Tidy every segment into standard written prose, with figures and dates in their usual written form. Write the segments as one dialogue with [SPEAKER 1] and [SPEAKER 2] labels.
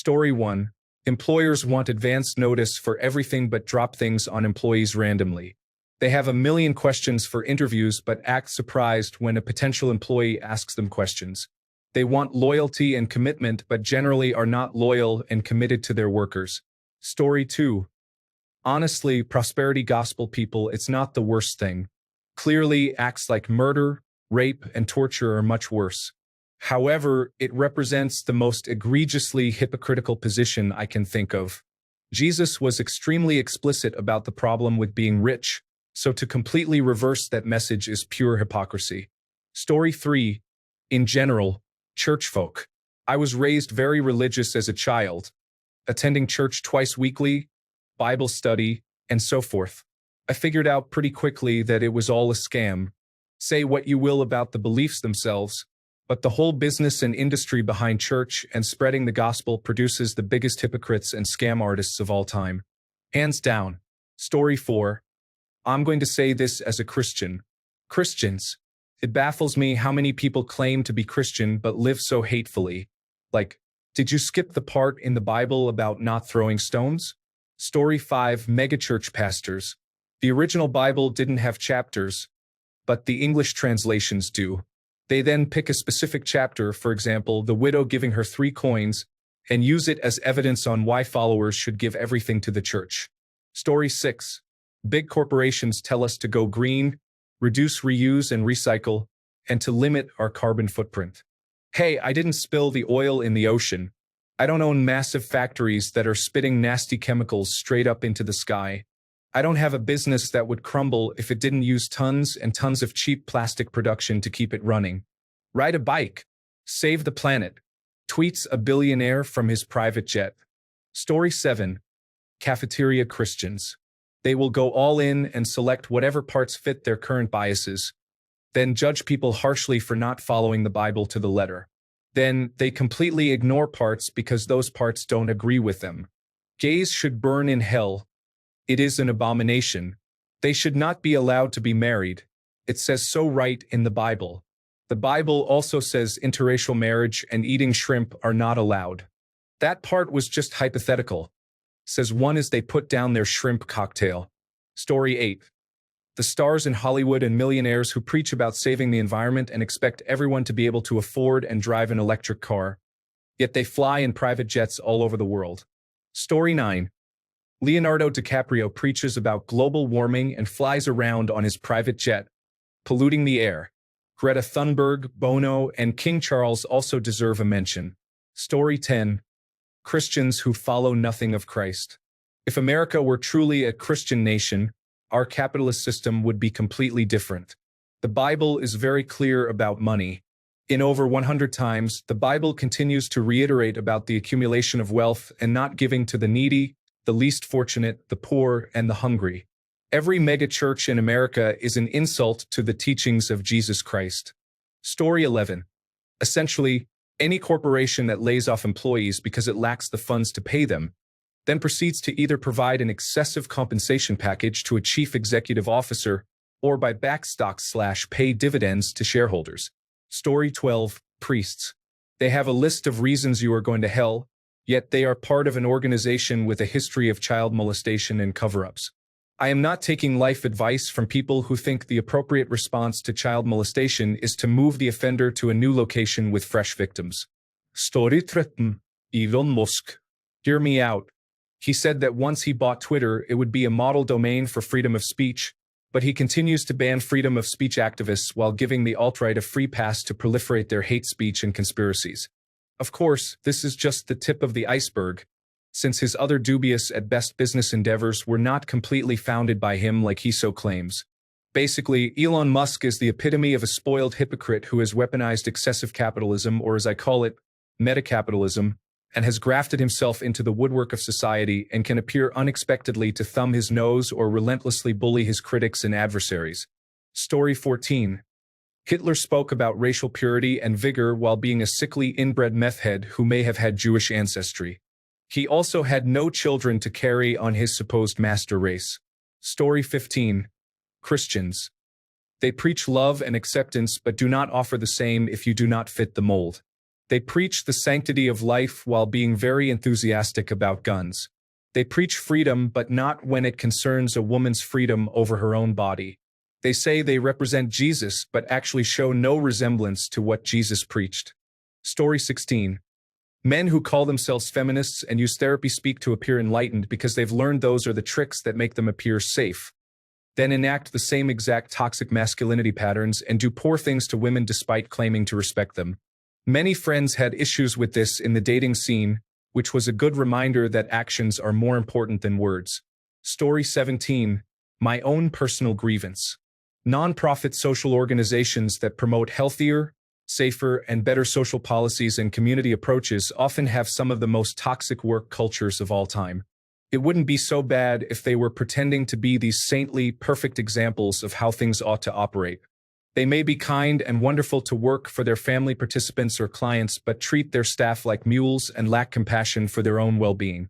[SPEAKER 1] Story 1. Employers want advance notice for everything but drop things on employees randomly. They have a million questions for interviews but act surprised when a potential employee asks them questions. They want loyalty and commitment but generally are not loyal and committed to their workers. Story 2. Honestly, prosperity gospel people, it's not the worst thing. Clearly, acts like murder, rape, and torture are much worse. However, it represents the most egregiously hypocritical position I can think of. Jesus was extremely explicit about the problem with being rich, so to completely reverse that message is pure hypocrisy. Story 3. In general, church folk. I was raised very religious as a child, attending church twice weekly, Bible study, and so forth. I figured out pretty quickly that it was all a scam. Say what you will about the beliefs themselves, but the whole business and industry behind church and spreading the gospel produces the biggest hypocrites and scam artists of all time. Hands down. Story 4. I'm going to say this as a Christian. Christians. It baffles me how many people claim to be Christian but live so hatefully. Like, did you skip the part in the Bible about not throwing stones? Story 5. Megachurch pastors. The original Bible didn't have chapters, but the English translations do. They then pick a specific chapter, for example, the widow giving her 3 coins, and use it as evidence on why followers should give everything to the church. Story 6. Big corporations tell us to go green, reduce, reuse, and recycle, and to limit our carbon footprint. Hey, I didn't spill the oil in the ocean. I don't own massive factories that are spitting nasty chemicals straight up into the sky. I don't have a business that would crumble if it didn't use tons and tons of cheap plastic production to keep it running. Ride a bike. Save the planet. Tweets a billionaire from his private jet. Story 7. Cafeteria Christians. They will go all in and select whatever parts fit their current biases, then judge people harshly for not following the Bible to the letter. Then they completely ignore parts because those parts don't agree with them. Gays should burn in hell. It is an abomination. They should not be allowed to be married. It says so right in the Bible. The Bible also says interracial marriage and eating shrimp are not allowed. That part was just hypothetical. Says one as they put down their shrimp cocktail. Story 8. The stars in Hollywood and millionaires who preach about saving the environment and expect everyone to be able to afford and drive an electric car. Yet they fly in private jets all over the world. Story 9. Leonardo DiCaprio preaches about global warming and flies around on his private jet, polluting the air. Greta Thunberg, Bono, and King Charles also deserve a mention. Story 10. Christians who follow nothing of Christ. If America were truly a Christian nation, our capitalist system would be completely different. The Bible is very clear about money. In over 100 times, the Bible continues to reiterate about the accumulation of wealth and not giving to the needy, the least fortunate, the poor, and the hungry. Every megachurch in America is an insult to the teachings of Jesus Christ. Story 11. Essentially, any corporation that lays off employees because it lacks the funds to pay them, then proceeds to either provide an excessive compensation package to a chief executive officer or buy back stocks/pay dividends to shareholders. Story 12. Priests. They have a list of reasons you are going to hell, yet they are part of an organization with a history of child molestation and cover-ups. I am not taking life advice from people who think the appropriate response to child molestation is to move the offender to a new location with fresh victims. Story 13. Elon Musk. Hear me out. He said that once he bought Twitter, it would be a model domain for freedom of speech, but he continues to ban freedom of speech activists while giving the alt-right a free pass to proliferate their hate speech and conspiracies. Of course, this is just the tip of the iceberg, since his other dubious at best business endeavors were not completely founded by him like he so claims. Basically, Elon Musk is the epitome of a spoiled hypocrite who has weaponized excessive capitalism, or as I call it, metacapitalism, and has grafted himself into the woodwork of society and can appear unexpectedly to thumb his nose or relentlessly bully his critics and adversaries. Story 14. Hitler spoke about racial purity and vigor while being a sickly inbred meth head who may have had Jewish ancestry. He also had no children to carry on his supposed master race. Story 15. Christians. They preach love and acceptance but do not offer the same if you do not fit the mold. They preach the sanctity of life while being very enthusiastic about guns. They preach freedom, but not when it concerns a woman's freedom over her own body. They say they represent Jesus, but actually show no resemblance to what Jesus preached. Story 16. Men who call themselves feminists and use therapy speak to appear enlightened because they've learned those are the tricks that make them appear safe, then enact the same exact toxic masculinity patterns and do poor things to women despite claiming to respect them. Many friends had issues with this in the dating scene, which was a good reminder that actions are more important than words. Story 17. My own personal grievance. Non-profit social organizations that promote healthier, safer, and better social policies and community approaches often have some of the most toxic work cultures of all time. It wouldn't be so bad if they were pretending to be these saintly, perfect examples of how things ought to operate. They may be kind and wonderful to work for their family participants or clients, but treat their staff like mules and lack compassion for their own well-being.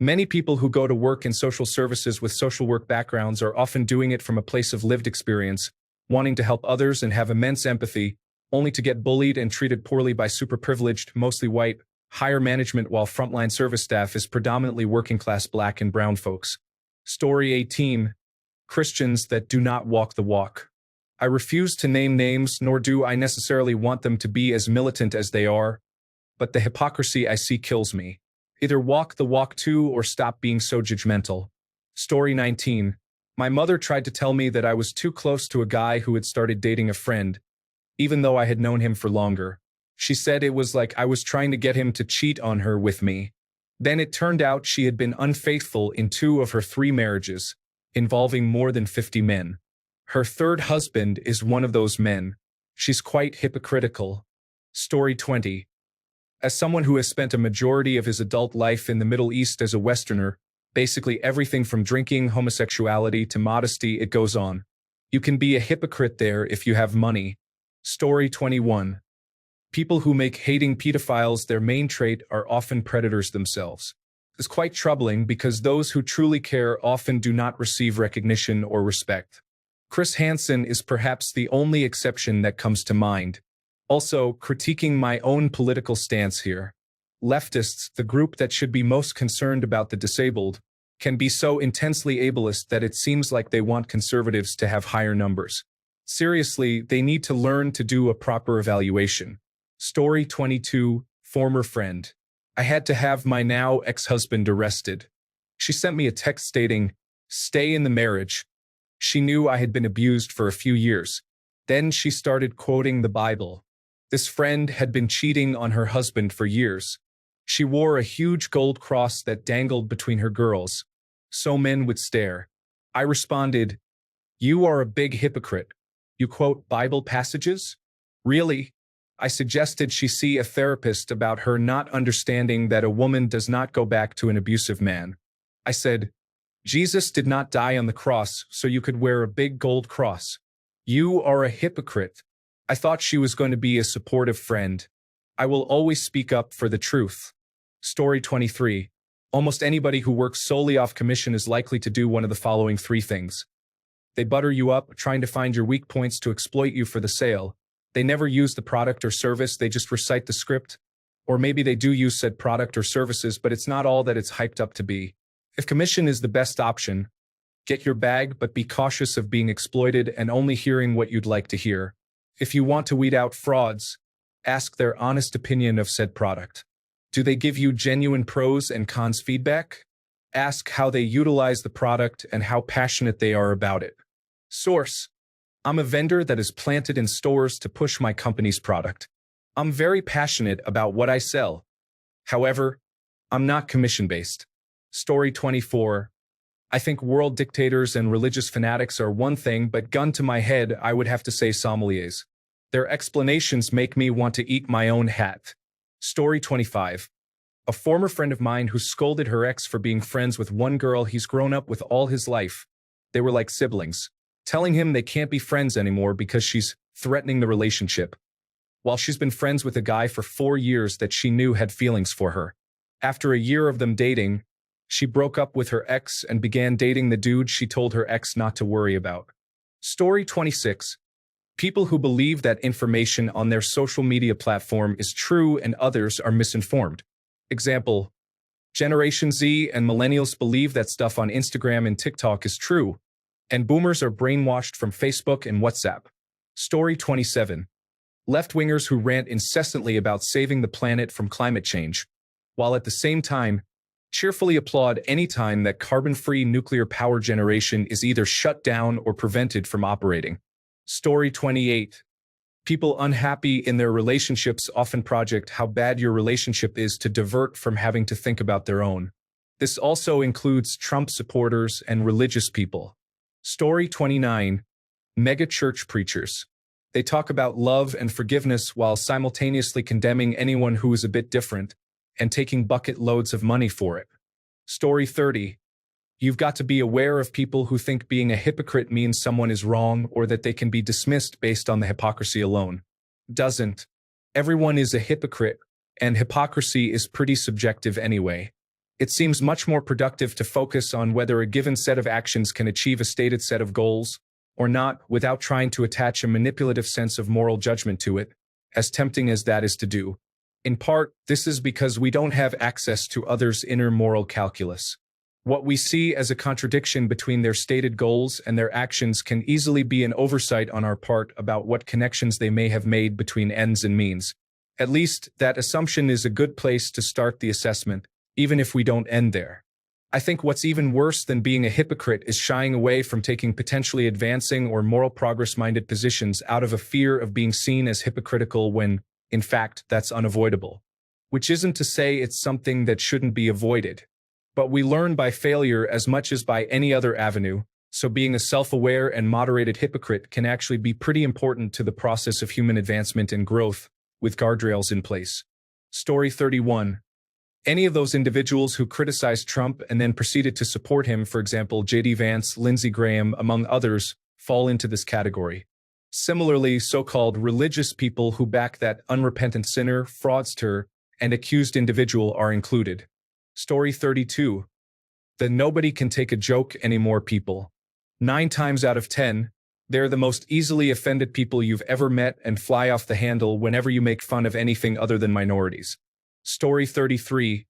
[SPEAKER 1] Many people who go to work in social services with social work backgrounds are often doing it from a place of lived experience, wanting to help others and have immense empathy, only to get bullied and treated poorly by super-privileged, mostly white, higher management while frontline service staff is predominantly working-class Black and brown folks. Story 18. Christians that do not walk the walk. I refuse to name names, nor do I necessarily want them to be as militant as they are, but the hypocrisy I see kills me. Either walk the walk too or stop being so judgmental. Story 19. My mother tried to tell me that I was too close to a guy who had started dating a friend, even though I had known him for longer. She said it was like I was trying to get him to cheat on her with me. Then it turned out she had been unfaithful in 2 of her 3 marriages, involving more than 50 men. Her third husband is one of those men. She's quite hypocritical. Story 20. As someone who has spent a majority of his adult life in the Middle East as a Westerner, basically everything from drinking, homosexuality to modesty, it goes on. You can be a hypocrite there if you have money. Story 21. People who make hating pedophiles their main trait are often predators themselves. It's quite troubling because those who truly care often do not receive recognition or respect. Chris Hansen is perhaps the only exception that comes to mind. Also, critiquing my own political stance here. Leftists, the group that should be most concerned about the disabled, can be so intensely ableist that it seems like they want conservatives to have higher numbers. Seriously, they need to learn to do a proper evaluation. Story 22. Former friend. I had to have my now ex-husband arrested. She sent me a text stating, "Stay in the marriage." She knew I had been abused for a few years. Then she started quoting the Bible. This friend had been cheating on her husband for years. She wore a huge gold cross that dangled between her girls, so men would stare. I responded, "You are a big hypocrite. You quote Bible passages? Really?" I suggested she see a therapist about her not understanding that a woman does not go back to an abusive man. I said, "Jesus did not die on the cross so you could wear a big gold cross. You are a hypocrite." I thought she was going to be a supportive friend. I will always speak up for the truth. Story 23. Almost anybody who works solely off commission is likely to do one of the following 3 things. They butter you up, trying to find your weak points to exploit you for the sale. They never use the product or service, they just recite the script. Or maybe they do use said product or services, but it's not all that it's hyped up to be. If commission is the best option, get your bag, but be cautious of being exploited and only hearing what you'd like to hear. If you want to weed out frauds, ask their honest opinion of said product. Do they give you genuine pros and cons feedback? Ask how they utilize the product and how passionate they are about it. Source: I'm a vendor that is planted in stores to push my company's product. I'm very passionate about what I sell. However, I'm not commission-based. Story 24. I think world dictators and religious fanatics are one thing, but gun to my head, I would have to say sommeliers. Their explanations make me want to eat my own hat. Story 25. A former friend of mine who scolded her ex for being friends with one girl he's grown up with all his life. They were like siblings, telling him they can't be friends anymore because she's threatening the relationship, while she's been friends with a guy for 4 years that she knew had feelings for her. After a year of them dating, she broke up with her ex and began dating the dude she told her ex not to worry about. Story 26. People who believe that information on their social media platform is true and others are misinformed. Example, Generation Z and millennials believe that stuff on Instagram and TikTok is true, and boomers are brainwashed from Facebook and WhatsApp. Story 27. Left-wingers who rant incessantly about saving the planet from climate change, while at the same time, cheerfully applaud any time that carbon-free nuclear power generation is either shut down or prevented from operating. Story 28. People unhappy in their relationships often project how bad your relationship is to divert from having to think about their own. This also includes Trump supporters and religious people. Story 29. Mega church preachers. They talk about love and forgiveness while simultaneously condemning anyone who is a bit different and taking bucket loads of money for it. Story 30. You've got to be aware of people who think being a hypocrite means someone is wrong or that they can be dismissed based on the hypocrisy alone. Doesn't. Everyone is a hypocrite, and hypocrisy is pretty subjective anyway. It seems much more productive to focus on whether a given set of actions can achieve a stated set of goals or not without trying to attach a manipulative sense of moral judgment to it, as tempting as that is to do. In part, this is because we don't have access to others' inner moral calculus. What we see as a contradiction between their stated goals and their actions can easily be an oversight on our part about what connections they may have made between ends and means. At least, that assumption is a good place to start the assessment, even if we don't end there. I think what's even worse than being a hypocrite is shying away from taking potentially advancing or moral progress-minded positions out of a fear of being seen as hypocritical when, in fact, that's unavoidable. Which isn't to say it's something that shouldn't be avoided. But we learn by failure as much as by any other avenue, so being a self-aware and moderated hypocrite can actually be pretty important to the process of human advancement and growth, with guardrails in place. Story 31. Any of those individuals who criticized Trump and then proceeded to support him, for example, J.D. Vance, Lindsey Graham, among others, fall into this category. Similarly, so-called religious people who back that unrepentant sinner, fraudster, and accused individual are included. Story 32. The nobody can take a joke anymore people. 9 times out of 10, they're the most easily offended people you've ever met and fly off the handle whenever you make fun of anything other than minorities. Story 33.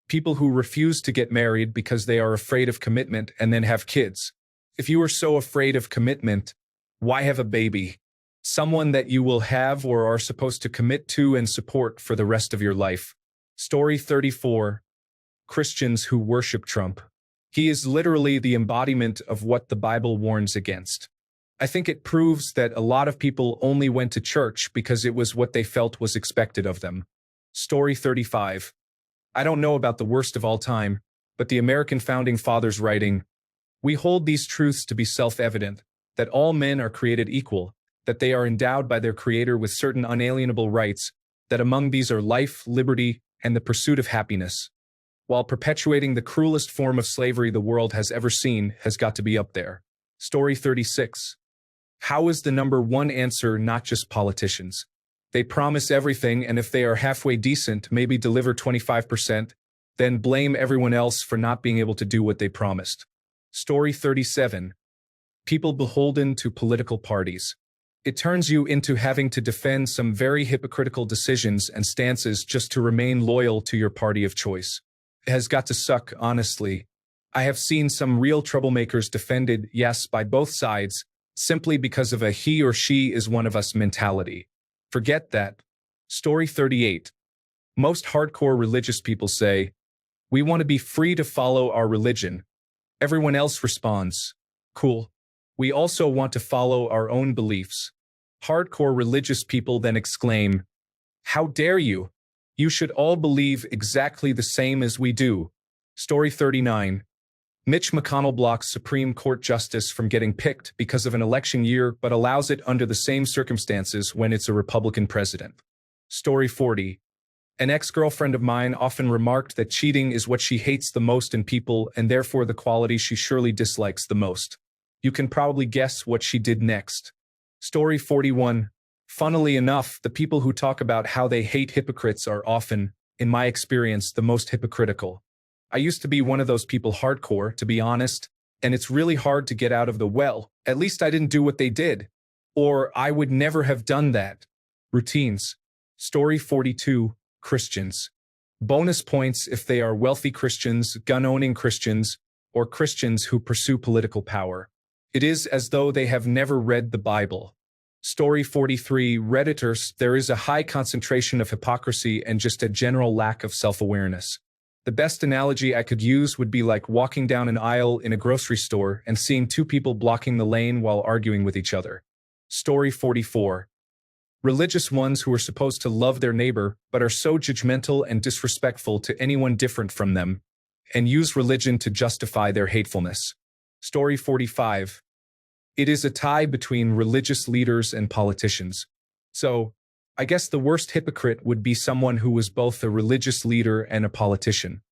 [SPEAKER 1] People who refuse to get married because they are afraid of commitment and then have kids. If you are so afraid of commitment, why have a baby? Someone that you will have or are supposed to commit to and support for the rest of your life. Story 34. Christians who worship Trump. He is literally the embodiment of what the Bible warns against. I think it proves that a lot of people only went to church because it was what they felt was expected of them. Story 35. I don't know about the worst of all time, but the American Founding Fathers writing, "We hold these truths to be self-evident, that all men are created equal, that they are endowed by their Creator with certain unalienable rights, that among these are life, liberty, and the pursuit of happiness," while perpetuating the cruelest form of slavery the world has ever seen has got to be up there. Story 36. How is the number one answer not just politicians? They promise everything, and if they are halfway decent, maybe deliver 25%, then blame everyone else for not being able to do what they promised. Story 37. People beholden to political parties. It turns you into having to defend some very hypocritical decisions and stances just to remain loyal to your party of choice. It has got to suck, honestly. I have seen some real troublemakers defended, yes, by both sides, simply because of a he or she is one of us mentality. Forget that. Story 38. Most hardcore religious people say, "We want to be free to follow our religion." Everyone else responds, "Cool. We also want to follow our own beliefs." Hardcore religious people then exclaim, "How dare you? You should all believe exactly the same as we do." Story 39. Mitch McConnell blocks Supreme Court justice from getting picked because of an election year but allows it under the same circumstances when it's a Republican president. Story 40. An ex-girlfriend of mine often remarked that cheating is what she hates the most in people and therefore the quality she surely dislikes the most. You can probably guess what she did next. Story 41. Funnily enough, the people who talk about how they hate hypocrites are often, in my experience, the most hypocritical. I used to be one of those people hardcore, to be honest, and it's really hard to get out of the well. At least I didn't do what they did. Or I would never have done that. Routines. Story 42, Christians. Bonus points if they are wealthy Christians, gun-owning Christians, or Christians who pursue political power. It is as though they have never read the Bible. Story 43, Redditors. There is a high concentration of hypocrisy and just a general lack of self-awareness. The best analogy I could use would be like walking down an aisle in a grocery store and seeing two people blocking the lane while arguing with each other. Story 44. Religious ones who are supposed to love their neighbor but are so judgmental and disrespectful to anyone different from them, and use religion to justify their hatefulness. Story 45. It is a tie between religious leaders and politicians. So, I guess the worst hypocrite would be someone who was both a religious leader and a politician.